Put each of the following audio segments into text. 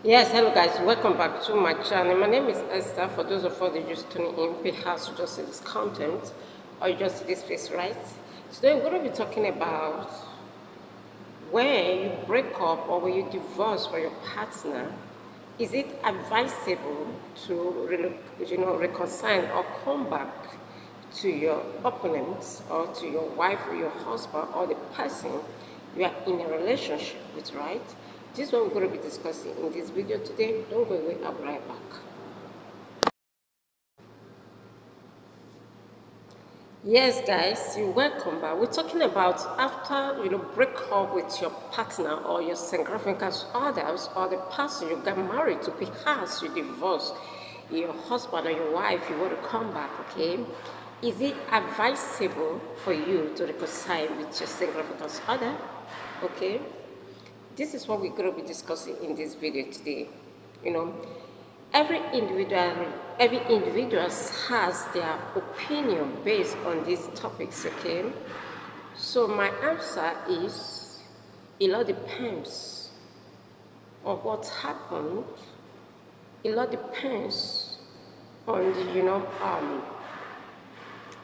Yes, hello guys, welcome back to my channel. My name is Esther. For those of you that just tuning in, perhaps you just see this content or you just see this face, right? Today we're going to be talking about when you break up or when you divorce from your partner. Is it advisable to reconcile or come back to your opponent or to your wife or your husband or the person you are in a relationship with, right? This is what we're going to be discussing in this video today. Don't go away, I'll be right back. Yes, guys, you're welcome back. We're talking about after break up with your partner or your significant others or the person you got married to, perhaps you divorce your husband or your wife, you want to come back, okay? Is it advisable for you to reconcile with your significant other? Okay? This is what we're going to be discussing in this video today. You know, every individual has their opinion based on these topics, okay? So my answer is a lot depends on what happened. A lot depends on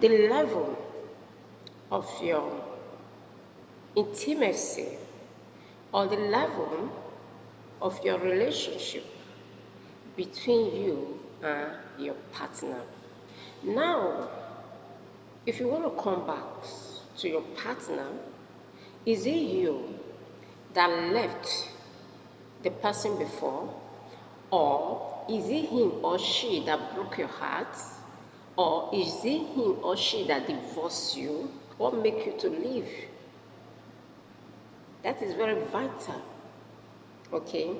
the level of your intimacy or the level of your relationship between you and your partner. Now, if you want to come back to your partner, is it you that left the person before, or is it him or she that broke your heart, or is it him or she that divorced you? What make you to leave? That is very vital. Okay?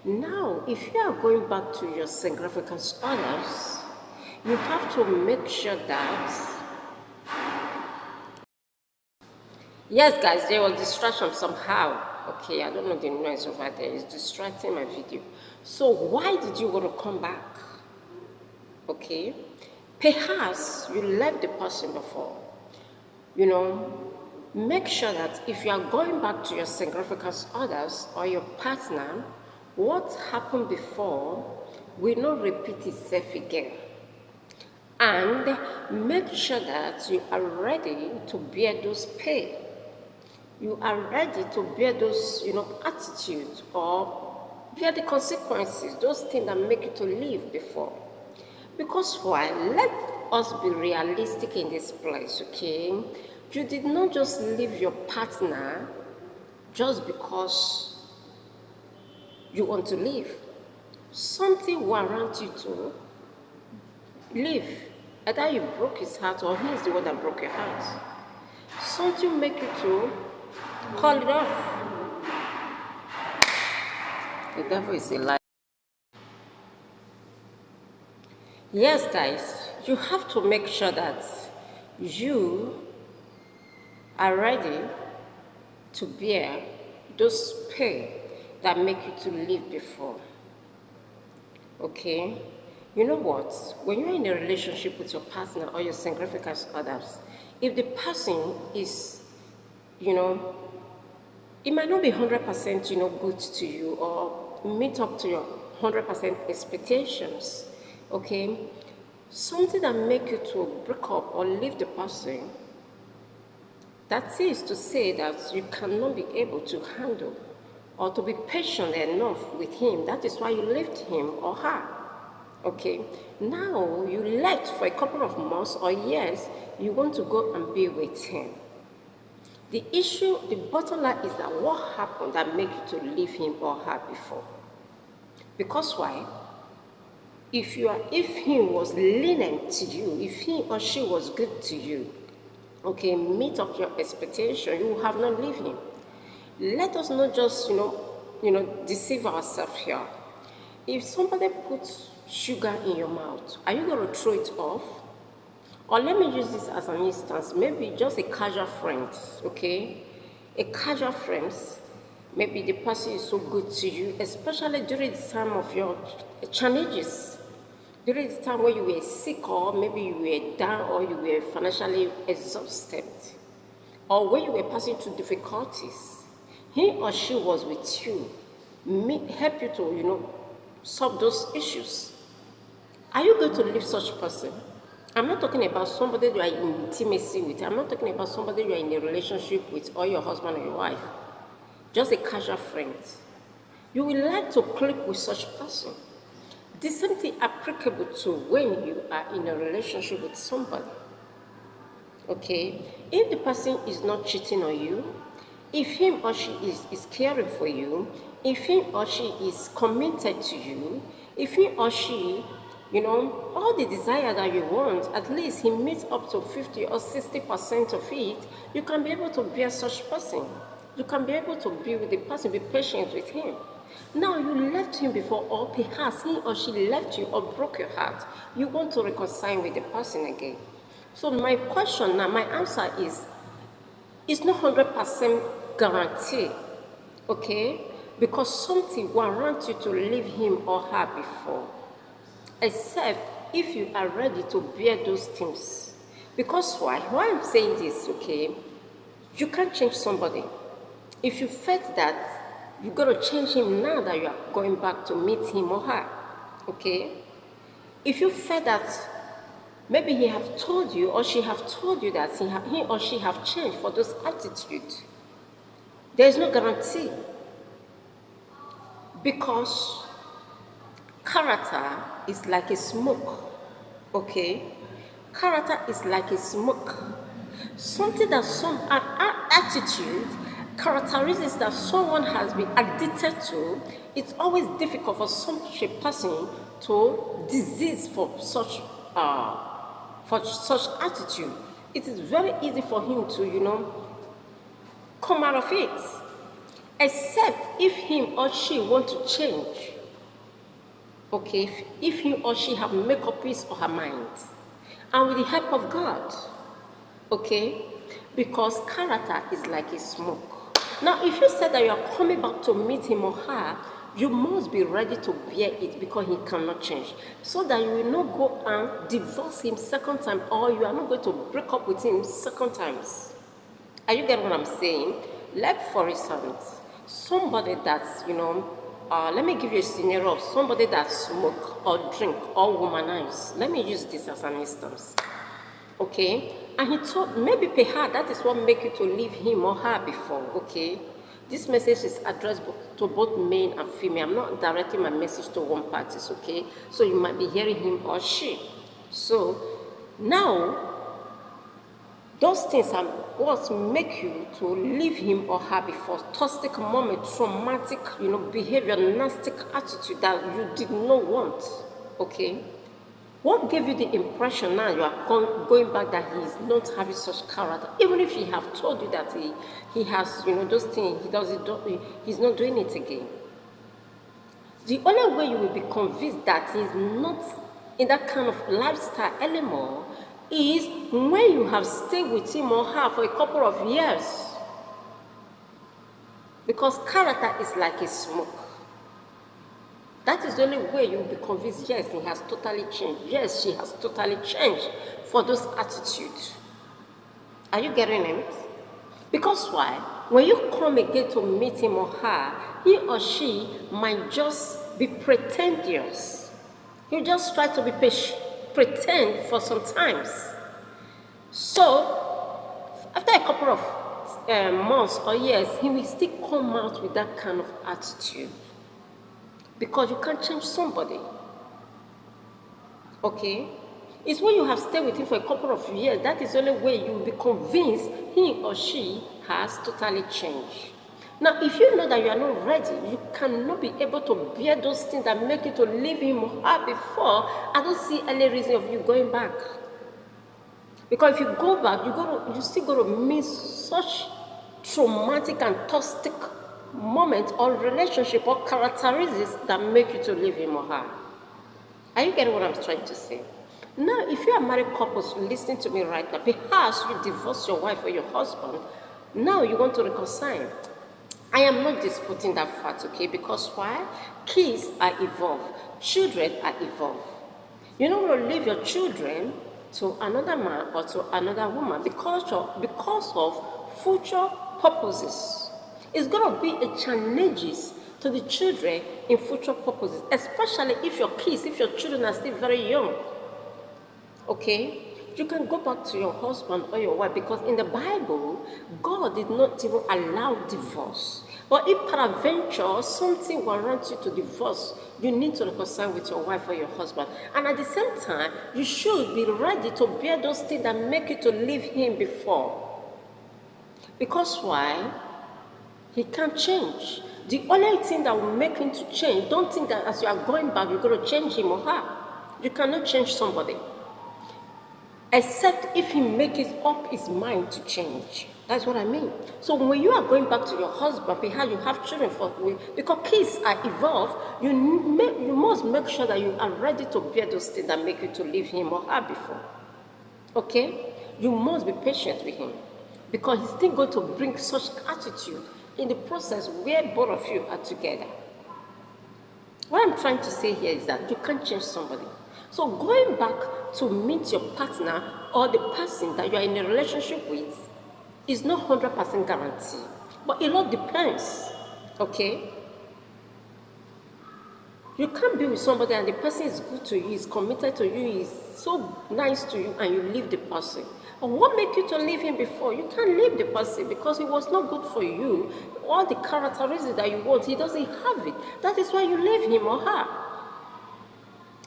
Now, if you are going back to your significant others, you have to make sure that... Yes, guys, there was distraction somehow. Okay, I don't know the noise over there. It's distracting my video. So why did you want to come back? Okay? Perhaps you left the person before. Make sure that if you are going back to your significant others or your partner, what happened before will not repeat itself again. And make sure that you are ready to bear those pain. You are ready to bear those, attitudes or bear the consequences, those things that make you to leave before. Because why? Let us be realistic in this place, okay? You did not just leave your partner just because you want to leave. Something warrants you to leave. Either you broke his heart or he is the one that broke your heart. Something make you to call it off. The devil is a liar. Yes, guys, you have to make sure that you are ready to bear those pain that make you to leave before. Okay? You know what? When you're in a relationship with your partner or your significant others, if the person is, it might not be 100%, good to you or meet up to your 100% expectations, okay? Something that make you to break up or leave the person, that is to say that you cannot be able to handle or to be patient enough with him. That is why you left him or her. Okay, now you left for a couple of months or years, you want to go and be with him. The issue, the bottom line is that what happened that made you to leave him or her before? Because why? If he was lenient to you, if he or she was good to you, okay, meet up your expectation, you will have not leave him. Let us not just, deceive ourselves here. If somebody puts sugar in your mouth, are you going to throw it off? Or let me use this as an instance, maybe just a casual friend, okay? A casual friend, maybe the person is so good to you, especially during the time of your challenges, during the time when you were sick or maybe you were down or you were financially exhausted, or when you were passing through difficulties. He or she was with you, help you to, solve those issues. Are you going to leave such person? I'm not talking about somebody you are in intimacy with. I'm not talking about somebody you are in a relationship with, or your husband or your wife. Just a casual friend. You will like to click with such person. The same thing applicable to when you are in a relationship with somebody. Okay? If the person is not cheating on you, if him or she is caring for you, if him or she is committed to you, if he or she, all the desire that you want, at least he meets up to 50 or 60% of it, you can be able to bear such person. You can be able to be with the person, be patient with him. Now you left him before, or perhaps he or she left you or broke your heart. You want to reconcile with the person again. So my question now, my answer is, it's not 100% guarantee, okay? Because something warrants you to leave him or her before, except if you are ready to bear those things. Because why? Why I'm saying this, okay? You can't change somebody. If you felt that, you got to change him now that you are going back to meet him or her, okay? If you felt that maybe he have told you or she have told you that he or she have changed for those attitudes, there is no guarantee, because character is like a smoke, okay? Character is like a smoke. Something that an attitude, characteristics that someone has been addicted to, it's always difficult for such a person to disease for such attitude. It is very easy for him to, come out of it, except if him or she want to change. Okay, if he or she have made up his or her mind, and with the help of God, okay, because character is like a smoke. Now, if you said that you are coming back to meet him or her, you must be ready to bear it, because he cannot change, so that you will not go and divorce him second time, or you are not going to break up with him second times. Are you getting what I'm saying? Like, for instance, somebody that's, let me give you a scenario of somebody that smoke or drink or womanize. Let me use this as an instance. Okay? And he told, maybe perhaps that is what make you to leave him or her before, okay? This message is addressed to both male and female. I'm not directing my message to one party, okay? So you might be hearing him or she. So now, those things are what make you to leave him or her before. Toxic moment, traumatic, behavior, nasty attitude that you did not want, okay? What gave you the impression now you are going back that he is not having such character? Even if he have told you that he has, those things, he's not doing it again. The only way you will be convinced that he is not in that kind of lifestyle anymore is when you have stayed with him or her for a couple of years. Because character is like a smoke. That is the only way you'll be convinced, yes, he has totally changed. Yes, she has totally changed for those attitudes. Are you getting it? Because why? When you come again to meet him or her, he or she might just be pretentious. You just try to be pretend for some times. So, after a couple of months or years, he will still come out with that kind of attitude. Because you can't change somebody. Okay? It's when you have stayed with him for a couple of years, that is the only way you will be convinced he or she has totally changed. Now, if you know that you are not ready, you cannot be able to bear those things that make you to leave him or her before, I don't see any reason of you going back. Because if you go back, you still got to miss such traumatic and toxic moment or relationship or characteristics that make you to leave him or her. Are you getting what I'm trying to say? Now, if you are married couples listening to me right now, perhaps you divorced your wife or your husband, now you want to reconcile. I am not disputing that fact, okay? Because why? Kids are evolved. Children are evolved. You're not going to leave your children to another man or to another woman because of future purposes. It's going to be a challenge to the children in future purposes, especially if your kids, if your children are still very young. Okay? You can go back to your husband or your wife, because in the Bible, God did not even allow divorce. But if peradventure something warrants you to divorce, you need to reconcile with your wife or your husband. And at the same time, you should be ready to bear those things that make you to leave him before. Because why? He can't change. The only thing that will make him to change, don't think that as you are going back, you're going to change him or her. You cannot change somebody, except if he makes up his mind to change. That's what I mean. So when you are going back to your husband, because you have children because kids are evolved, you must make sure that you are ready to bear those things that make you to leave him or her before. Okay? You must be patient with him, because he's still going to bring such attitude in the process where both of you are together. What I'm trying to say here is that you can't change somebody. So going back to meet your partner or the person that you are in a relationship with is not 100% guarantee, but a lot depends. Okay? You can't be with somebody and the person is good to you, is committed to you, is so nice to you, and you leave the person. And what makes you to leave him before? You can't leave the person because he was not good for you. All the characteristics that you want, he doesn't have it. That is why you leave him or her.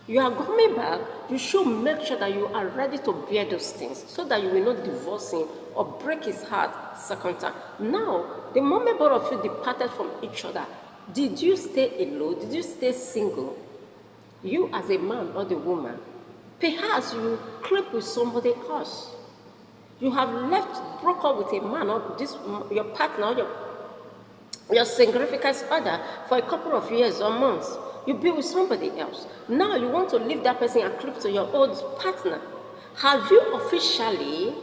You are coming back, you should make sure that you are ready to bear those things so that you will not divorce him or break his heart second time. Now, the moment both of you departed from each other, did you stay alone? Did you stay single? You as a man or the woman, perhaps you creep with somebody else. You have broke up with a man or your partner or your significant other for a couple of years or months. You be with somebody else. Now you want to leave that person and creep to your old partner. Have you officially,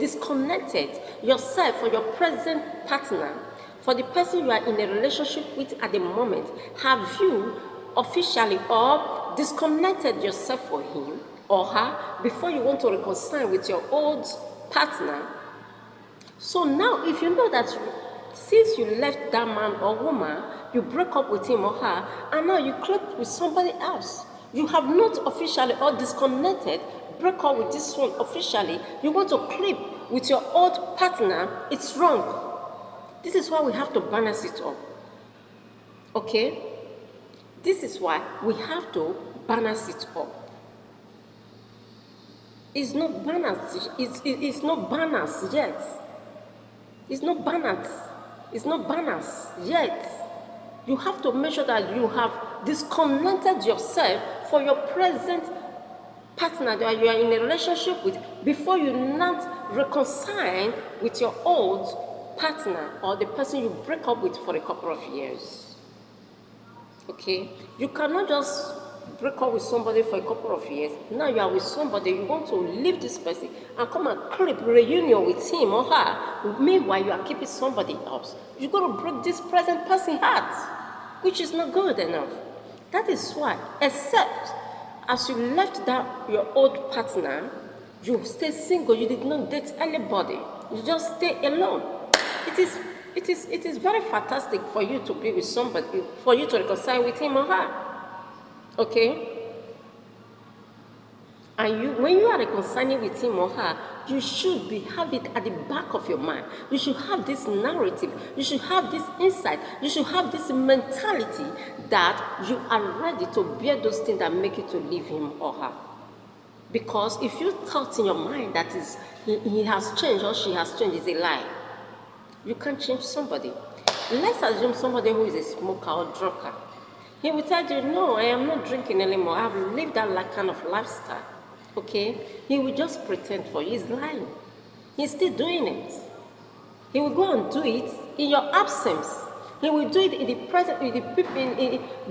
disconnected yourself from your present partner, for the person you are in a relationship with at the moment? Have you officially or disconnected yourself from him or her before you want to reconcile with your old partner? So now, if you know that since you left that man or woman, you break up with him or her, and now you creep with somebody else, you have not officially or disconnected, break up with this one officially, you want to creep with your old partner, it's wrong. This is why we have to balance it up. Okay? This is why we have to balance it up. It's not balanced. It's not balanced yet. It's not balanced. It's not balanced yet. You have to make sure that you have disconnected yourself from your present partner that you are in a relationship with before you not reconcile with your old partner or the person you break up with for a couple of years. Okay? You cannot just break up with somebody for a couple of years. Now you are with somebody, you want to leave this person and come and create reunion with him or her. Meanwhile, you are keeping somebody else. You're going to break this present person's heart, which is not good enough. That is why, except as you left your old partner, you stay single, you did not date anybody. You just stay alone. It is very fantastic for you to be with somebody, for you to reconcile with him or her. Okay? And when you are reconciling with him or her, you should have it at the back of your mind. You should have this narrative. You should have this insight. You should have this mentality that you are ready to bear those things that make you to leave him or her. Because if you thought in your mind that he has changed or she has changed, it's a lie. You can't change somebody. Let's assume somebody who is a smoker or drunkard. He will tell you, no, I am not drinking anymore. I have lived that kind of lifestyle. Okay? He will just pretend for you. He's lying. He's still doing it. He will go and do it in your absence. He will do it in the present, with the people,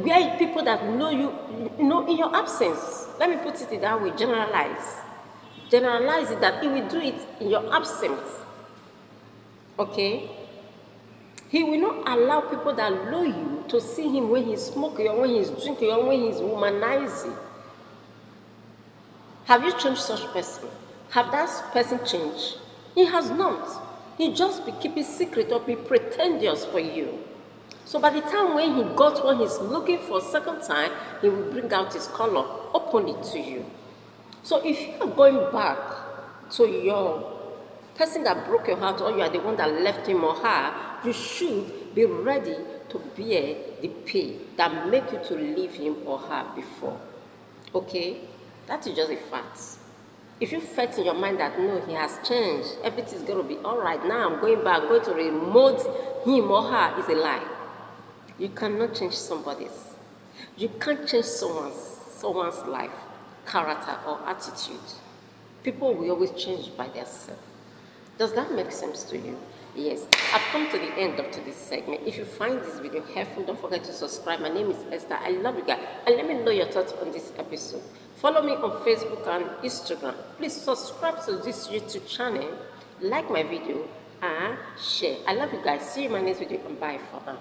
where people that know you, in your absence. Let me put it in that way, generalize. Generalize it that he will do it in your absence. Okay? He will not allow people that know you to see him when he's smoking or when he's drinking or when he's womanizing. Have you changed such person? Have that person changed? He has not. He just be keeping secret or be pretentious for you. So by the time when he got what he's looking for second time, he will bring out his color openly to you. So if you are going back to your person that broke your heart, or you are the one that left him or her, you should be ready to bear the pain that make you to leave him or her before. Okay? That is just a fact. If you felt in your mind that no, he has changed, everything's going to be all right, now I'm going back, going to remote him or her, is a lie. You cannot change somebody's. You can't change someone's life, character, or attitude. People will always change by themselves. Does that make sense to you? Yes. I've come to the end of today's segment. If you find this video helpful, don't forget to subscribe. My name is Esther. I love you guys. And let me know your thoughts on this episode. Follow me on Facebook and Instagram. Please subscribe to this YouTube channel, like my video, and share. I love you guys. See you in my next video, and bye for now.